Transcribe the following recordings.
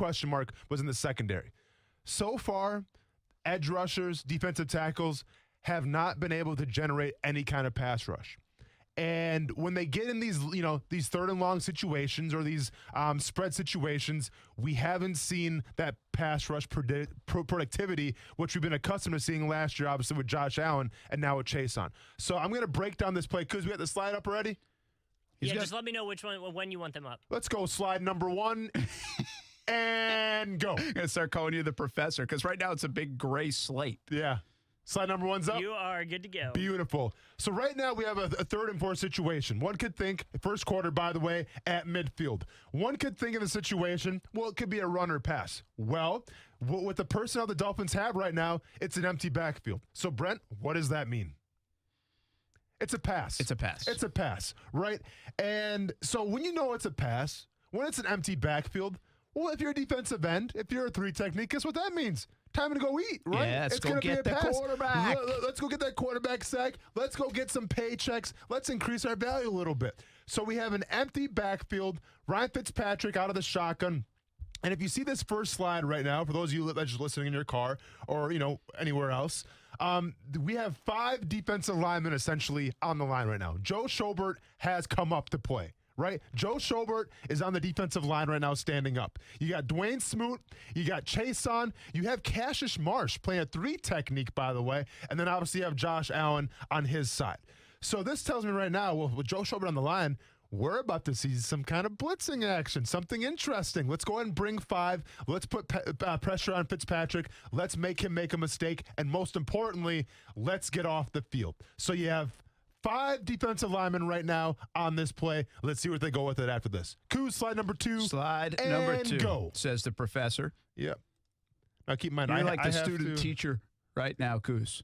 question mark was in the secondary. So far, edge rushers, defensive tackles have not been able to generate any kind of pass rush. And when they get in these, these third and long situations or these spread situations, we haven't seen that pass rush productivity, which we've been accustomed to seeing last year, obviously with Josh Allen and now with Chase on. So I'm going to break down this play because we got the slide up already. Just let me know when you want them up. Let's go slide number 1 and go. I'm going to start calling you the professor because right now it's a big gray slate. Yeah. Slide number 1's up. You are good to go. Beautiful. So right now we have a 3rd and 4 situation. One could think, first quarter, by the way, at midfield. One could think of the situation, well, it could be a run or pass. Well, with the personnel the Dolphins have right now, it's an empty backfield. So, Brent, what does that mean? It's a pass. It's a pass. It's a pass, right? And so when you know it's a pass, when it's an empty backfield, well, if you're a defensive end, if you're a 3 technique, guess what that means? Time to go eat, right? Yeah, it's going to be a the pass. quarterback. Let's go get that quarterback sack. Let's go get some paychecks. Let's increase our value a little bit. So we have an empty backfield. Ryan Fitzpatrick out of the shotgun. And if you see this first slide right now, for those of you that are just listening in your car or, anywhere else, we have 5 defensive linemen essentially on the line right now. Joe Schobert has come up to play. Right? Joe Schobert is on the defensive line right now standing up. You got Dwayne Smoot. You got Chase on. You have Cassius Marsh playing a 3 technique, by the way. And then obviously you have Josh Allen on his side. So this tells me right now, with Joe Schobert on the line, we're about to see some kind of blitzing action, something interesting. Let's go ahead and bring 5. Let's put pressure on Fitzpatrick. Let's make him make a mistake. And most importantly, let's get off the field. So you have 5 defensive linemen right now on this play. Let's see what they go with it after this. Coos, slide number 2. Slide number 2. Go. Says the professor. Yep. Now keep in mind, You're like the student teacher right now, Coos.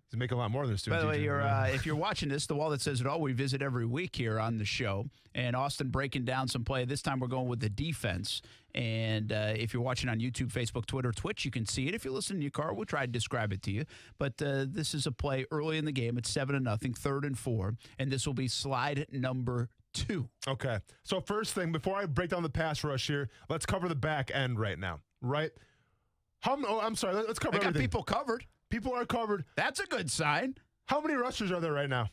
He's making a lot more than a student teacher. By the way, teacher. If you're watching this, the wall that says it all, we visit every week here on the show. And Austin breaking down some play. This time we're going with the defense. And if you're watching on YouTube, Facebook, Twitter, Twitch, you can see it. If you're listening in your car, we'll try to describe it to you. But this is a play early in the game. It's 7-0, 3rd and 4. And this will be slide number 2. Okay. So first thing, before I break down the pass rush here, let's cover the back end right now, right? I'm sorry. Let's cover everything. Got people covered. People are covered. That's a good sign. How many rushers are there right now?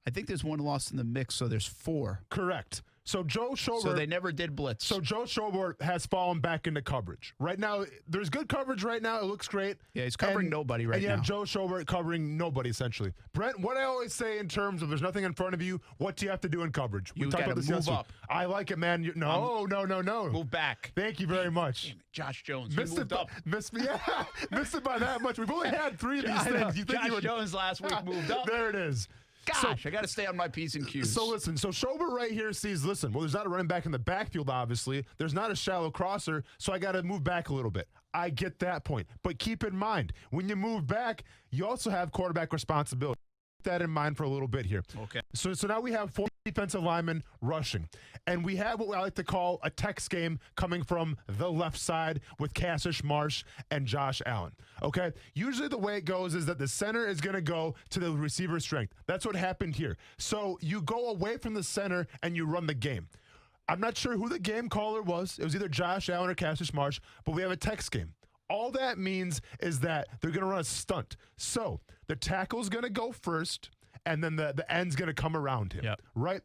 I think there's one lost in the mix, so there's 4. Correct. So Joe Schobert. So they never did blitz. So Joe Schobert has fallen back into coverage. Right now, there's good coverage right now. It looks great. Yeah, he's covering nobody right now. And you have Joe Schobert covering nobody, essentially. Brent, what I always say in terms of there's nothing in front of you, what do you have to do in coverage? You got to move up. I like it, man. No. Move back. Thank you very much. Damn it, Josh Jones. Moved up. Missed it by that much. We've only had 3 of these things. Josh Jones last week moved up. There it is. Gosh, I got to stay on my P's and Q's. So listen, Schobert right here sees, well, there's not a running back in the backfield, obviously. There's not a shallow crosser, so I got to move back a little bit. I get that point. But keep in mind, when you move back, you also have quarterback responsibility. Keep that in mind for a little bit here. Okay. So now we have 4 defensive linemen rushing. And we have what I like to call a Tex game coming from the left side with Cassius Marsh and Josh Allen. Okay? Usually the way it goes is that the center is going to go to the receiver's strength. That's what happened here. So you go away from the center and you run the game. I'm not sure who the game caller was. It was either Josh Allen or Cassius Marsh, but we have a Tex game. All that means is that they're going to run a stunt. So the tackle's going to go first, and then the end's going to come around him, right?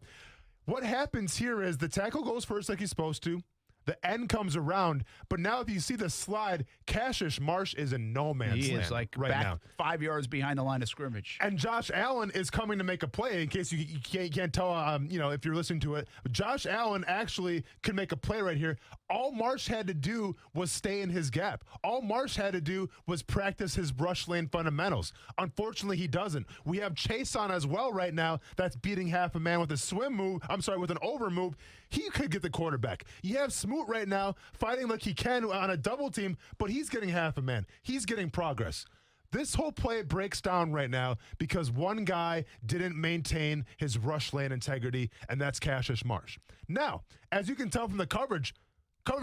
What happens here is the tackle goes first like he's supposed to. The end comes around, but now if you see the slide, Cassius Marsh is in no man's land. He is like right back now. 5 yards behind the line of scrimmage. And Josh Allen is coming to make a play. In case you can't tell, if you're listening to it, Josh Allen actually could make a play right here. All Marsh had to do was stay in his gap. All Marsh had to do was practice his rush lane fundamentals. Unfortunately, he doesn't. We have Chase on as well right now. That's beating half a man with a swim move. With an over move. He could get the quarterback. You have Smoot right now fighting like he can on a double team, but he's getting half a man. He's getting progress. This whole play breaks down right now because one guy didn't maintain his rush lane integrity, and that's Cassius Marsh. Now, as you can tell from the coverage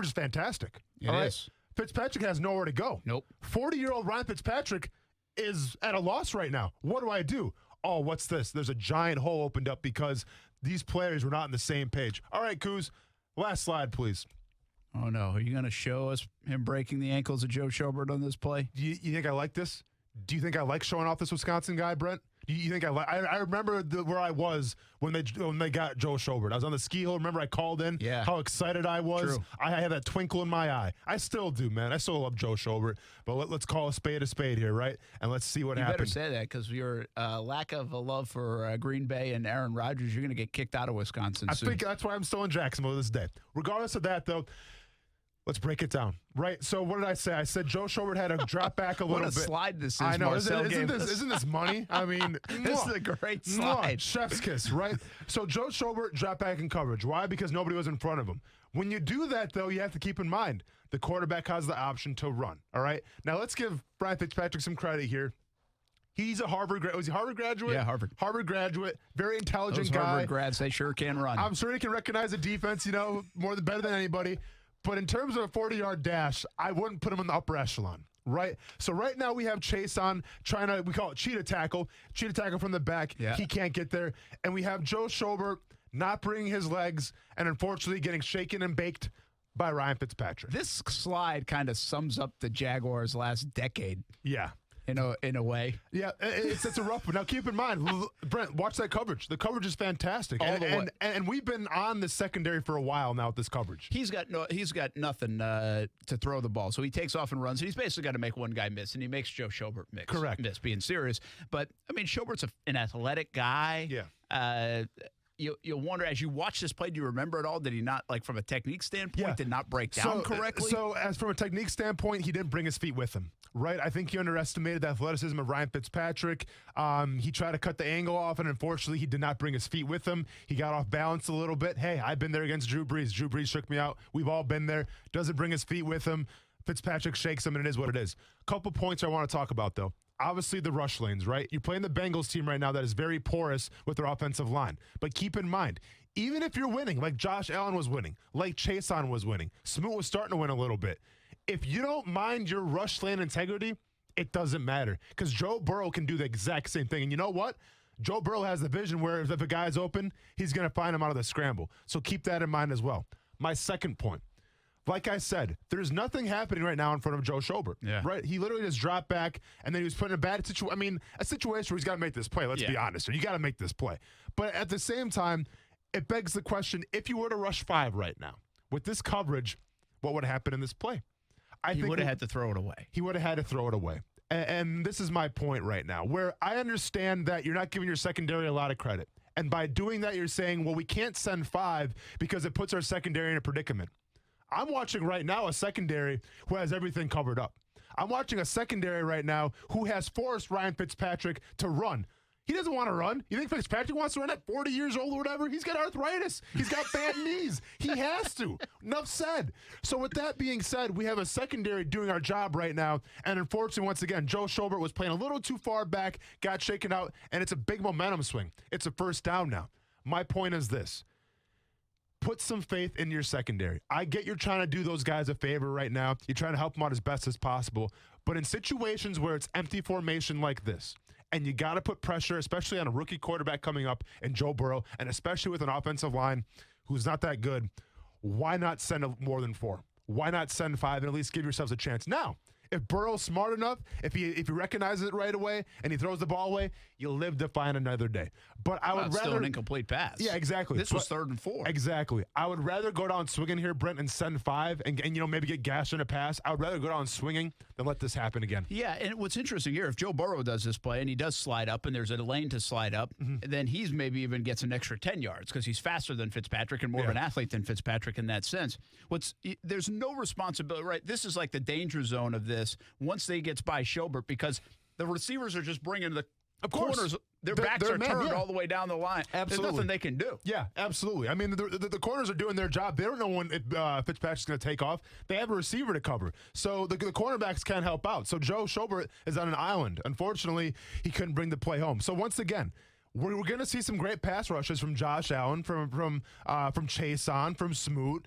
is fantastic. It is. Fitzpatrick has nowhere to go. Nope. 40-year-old Ryan Fitzpatrick is at a loss right now. What do? Oh, what's this? There's a giant hole opened up because these players were not on the same page. All right, Coos, last slide, please. Oh, no. Are you going to show us him breaking the ankles of Joe Schobert on this play? You think I like this? Do you think I like showing off this Wisconsin guy, Brent? Do you think I like? I remember where I was when they got Joe Schobert. I was on the ski hill. Remember, I called in. Yeah. How excited I was. True. I had that twinkle in my eye. I still do, man. I still love Joe Schobert. But let's call a spade here, right? And let's see what happens. You better say that because your lack of a love for Green Bay and Aaron Rodgers, you're going to get kicked out of Wisconsin soon. I think that's why I'm still in Jacksonville to this day. Regardless of that, though. Let's break it down, right? So what did I say? I said Joe Schobert had to drop back a little bit. What a slide this is, I know. Marcel Isn't this money? I mean, this is a great slide. Chef's kiss, right? So Joe Schobert dropped back in coverage. Why? Because nobody was in front of him. When you do that, though, you have to keep in mind the quarterback has the option to run, all right? Now, let's give Brian Fitzpatrick some credit here. He's a Harvard graduate. Was he Harvard graduate? Yeah, Harvard. Harvard graduate. Very intelligent Those guy. Harvard grads, they sure can run. I'm sure he can recognize the defense, better than anybody. But in terms of a 40-yard dash, I wouldn't put him in the upper echelon, right? So right now we have Chase on we call it cheetah tackle from the back. Yeah. He can't get there. And we have Joe Schobert not bringing his legs and unfortunately getting shaken and baked by Ryan Fitzpatrick. This slide kind of sums up the Jaguars' last decade. Yeah. In a way. Yeah, it's a rough one. Now, keep in mind, Brent, watch that coverage. The coverage is fantastic. And we've been on the secondary for a while now with this coverage. He's got nothing to throw the ball. So he takes off and runs, and he's basically got to make one guy miss, and he makes Joe Schobert miss, being serious. But, I mean, Schobert's an athletic guy. Yeah. You'll wonder, as you watch this play, do you remember it all? Did he not, from a technique standpoint, did not break down correctly? So, as from a technique standpoint, he didn't bring his feet with him, right? I think he underestimated the athleticism of Ryan Fitzpatrick. He tried to cut the angle off, and unfortunately, he did not bring his feet with him. He got off balance a little bit. Hey, I've been there against Drew Brees. Drew Brees shook me out. We've all been there. Doesn't bring his feet with him. Fitzpatrick shakes him, and it is what it is. Couple points I want to talk about, though. Obviously, the rush lanes, right? You're playing the Bengals team right now that is very porous with their offensive line. But keep in mind, even if you're winning, like Josh Allen was winning, like Chason was winning, Smoot was starting to win a little bit. If you don't mind your rush lane integrity, it doesn't matter. Because Joe Burrow can do the exact same thing. And you know what? Joe Burrow has the vision where if a guy's open, he's going to find him out of the scramble. So keep that in mind as well. My second point. Like I said, there's nothing happening right now in front of Joe Schobert. Yeah. Right? He literally just dropped back, and then he was put in a bad situation. I mean, a situation where he's got to make this play. Let's be honest. You got to make this play. But at the same time, it begs the question, if you were to rush 5 right now, with this coverage, what would happen in this play? He would have had to throw it away. He would have had to throw it away. And this is my point right now, where I understand that you're not giving your secondary a lot of credit. And by doing that, you're saying, well, we can't send 5 because it puts our secondary in a predicament. I'm watching right now a secondary who has everything covered up. I'm watching a secondary right now who has forced Ryan Fitzpatrick to run. He doesn't want to run. You think Fitzpatrick wants to run at 40 years old or whatever? He's got arthritis. He's got bad knees. He has to. Enough said. So with that being said, we have a secondary doing our job right now. And unfortunately, once again, Joe Schobert was playing a little too far back, got shaken out, and it's a big momentum swing. It's a first down now. My point is this. Put some faith in your secondary. I get you're trying to do those guys a favor right now. You're trying to help them out as best as possible. But in situations where it's empty formation like this, and you got to put pressure, especially on a rookie quarterback coming up and Joe Burrow, and especially with an offensive line who's not that good, why not send more than 4? Why not send 5 and at least give yourselves a chance? Now, if Burrow's smart enough, if he recognizes it right away and he throws the ball away, you'll live to find another day. But I would rather still an incomplete pass. Yeah, exactly. This was 3rd and 4. Exactly. I would rather go down swinging here, Brent, and send 5 and maybe get gashed in a pass. I would rather go down swinging than let this happen again. Yeah, and what's interesting here, if Joe Burrow does this play and he does slide up and there's a lane to slide up, then he's maybe even gets an extra 10 yards because he's faster than Fitzpatrick and more of an athlete than Fitzpatrick in that sense. There's no responsibility, right? This is like the danger zone of this once they gets by Schobert because the receivers are just bringing the corners. Their backs are turned all the way down the line. Absolutely. There's nothing they can do. Yeah, absolutely. I mean, the corners are doing their job. They don't know when Fitzpatrick's going to take off. They have a receiver to cover. So the cornerbacks can't help out. So Joe Schobert is on an island. Unfortunately, he couldn't bring the play home. So once again, we're going to see some great pass rushes from Josh Allen, from Chason, from Smoot,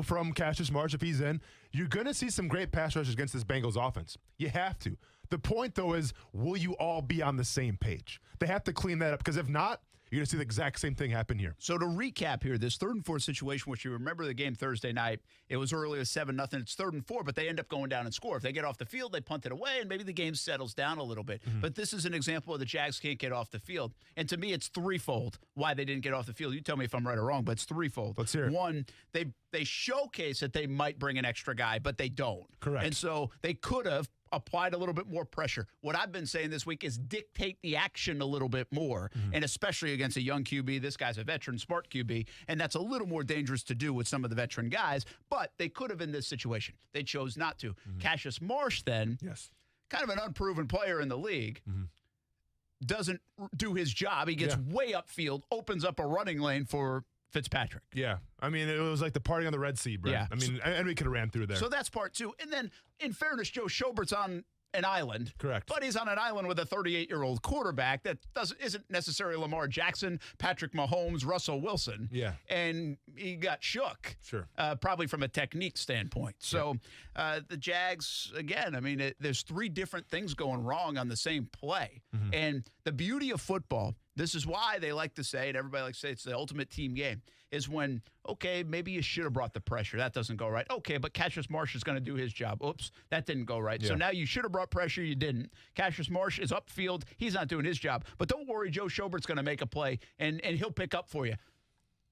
from Cassius Marsh if he's in. You're going to see some great pass rushes against this Bengals offense. You have to. The point, though, is will you all be on the same page? They have to clean that up because if not, You're going to see the exact same thing happen here. So to recap here, this 3rd and 4 situation, which you remember the game Thursday night, it was earlier 7-0. It's 3rd and 4, but they end up going down and score. If they get off the field, they punt it away, and maybe the game settles down a little bit. But this is an example of the Jags can't get off the field. And to me, it's threefold why they didn't get off the field. You tell me if I'm right or wrong, but it's threefold. Let's hear it. One, they showcase that they might bring an extra guy, but they don't. Correct. And so they could have applied a little bit more pressure. What I've been saying this week is dictate the action a little bit more, and especially against a young QB. This guy's a veteran, smart QB, and that's a little more dangerous to do with some of the veteran guys, but they could have in this situation. They chose not to. Cassius Marsh then, kind of an unproven player in the league, doesn't do his job. He gets way upfield, opens up a running lane for Fitzpatrick. Yeah. I mean, it was like the party on the Red Sea, Brent. Yeah. I mean, and we could have ran through there. So that's part 2. And then, in fairness, Joe Schobert's on an island. Correct. But he's on an island with a 38-year-old quarterback that isn't necessarily Lamar Jackson, Patrick Mahomes, Russell Wilson. Yeah. And he got shook. Sure. Probably from a technique standpoint. So the Jags, again, I mean, there's 3 different things going wrong on the same play. And the beauty of football, this is why they like to say, and everybody likes to say it's the ultimate team game, is when, okay, maybe you should have brought the pressure. That doesn't go right. Okay, but Cassius Marsh is going to do his job. Oops, that didn't go right. So now you should have brought pressure. You didn't. Cassius Marsh is upfield. He's not doing his job. But don't worry, Joe Schobert's going to make a play, and he'll pick up for you.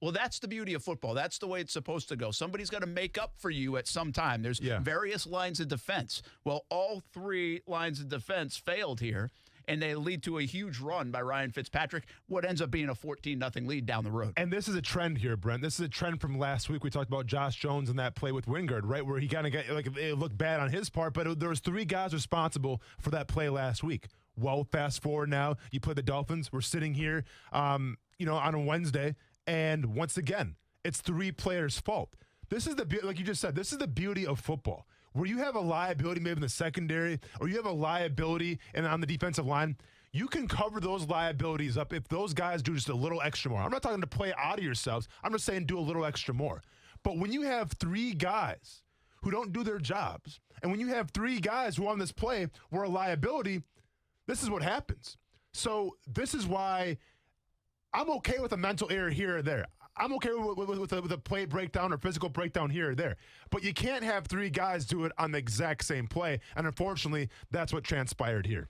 Well, that's the beauty of football. That's the way it's supposed to go. Somebody's got to make up for you at some time. There's various lines of defense. Well, all 3 lines of defense failed here, and they lead to a huge run by Ryan Fitzpatrick, what ends up being a 14-0 lead down the road. And this is a trend here, Brent. This is a trend from last week. We talked about Josh Jones and that play with Wingard, right, where he kind of got, like, it looked bad on his part, but there was 3 guys responsible for that play last week. Well, fast forward now, you play the Dolphins. We're sitting here, on a Wednesday, and once again, it's 3 players' fault. This is like you just said, this is the beauty of football. Where you have a liability maybe in the secondary, or you have a liability on the defensive line, you can cover those liabilities up if those guys do just a little extra more. I'm not talking to play out of yourselves. I'm just saying do a little extra more. But when you have 3 guys who don't do their jobs, and when you have 3 guys who on this play were a liability, this is what happens. So this is why I'm okay with a mental error here or there. I'm okay with a play breakdown or physical breakdown here or there. But you can't have 3 guys do it on the exact same play. And unfortunately, that's what transpired here.